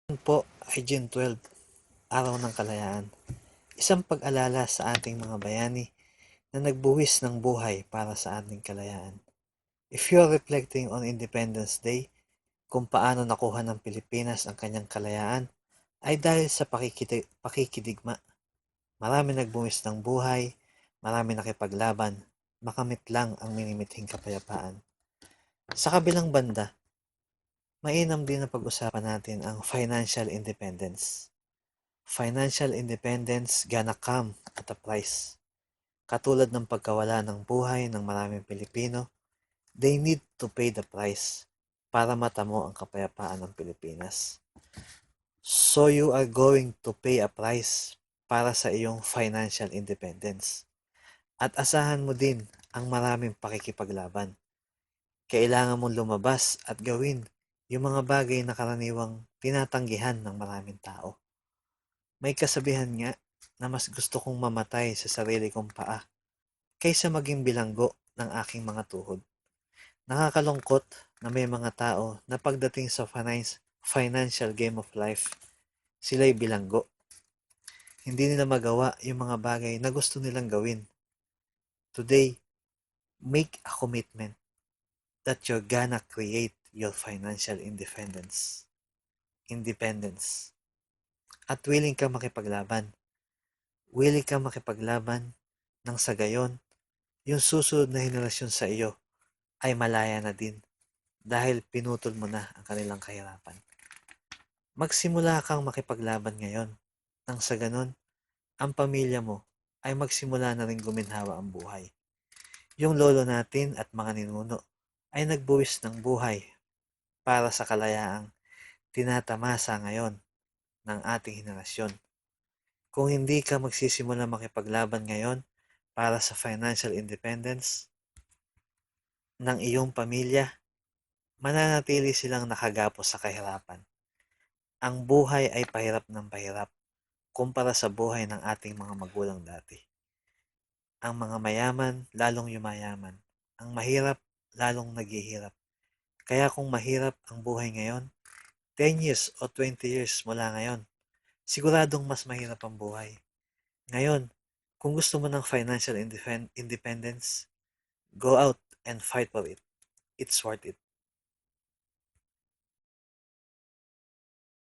Ngayon po ay June 12, Araw ng Kalayaan. Isang pag-alala sa ating mga bayani na nagbuwis ng buhay para sa ating kalayaan. If you are reflecting on Independence Day, kung paano nakuha ng Pilipinas ang kanyang kalayaan, ay dahil sa pakikidigma. Marami nagbuwis ng buhay, marami nakipaglaban, makamit lang ang minimithing kapayapaan. Sa kabilang banda, mainam din na pag-usapan natin ang financial independence. Financial independence gonna come at a price. Katulad ng pagkawala ng buhay ng maraming Pilipino, they need to pay the price para matamo ang kapayapaan ng Pilipinas. So you are going to pay a price para sa iyong financial independence. At asahan mo din ang maraming pakikipaglaban. Kailangan mong lumabas at gawin yung mga bagay na karaniwang tinatanggihan ng maraming tao. May kasabihan nga na mas gusto kong mamatay sa sarili kong paa kaysa maging bilanggo ng aking mga tuhod. Nakakalungkot na may mga tao na pagdating sa financial game of life, sila'y bilanggo. Hindi nila magawa yung mga bagay na gusto nilang gawin. Today, make a commitment that you're gonna create your financial independence. At willing ka makipaglaban. Willing ka makipaglaban nang sa gayon, yung susunod na henerasyon sa iyo ay malaya na din dahil pinutol mo na ang kanilang kahirapan. Magsimula kang makipaglaban ngayon nang sa ganon, ang pamilya mo ay magsimula na rin guminhawa ang buhay. Yung lolo natin at mga ninuno ay nagbuwis ng buhay para sa kalayaang tinatamasa ngayon ng ating henerasyon. Kung hindi ka magsisimula makipaglaban ngayon para sa financial independence ng iyong pamilya, mananatili silang nakagapos sa kahirapan. Ang buhay ay pahirap ng pahirap kumpara sa buhay ng ating mga magulang dati. Ang mga mayaman lalong yumayaman. Ang mahirap lalong naghihirap. Kaya kung mahirap ang buhay ngayon, 10 years o 20 years mula ngayon, siguradong mas mahirap ang buhay. Ngayon, kung gusto mo ng financial independence, go out and fight for it. It's worth it.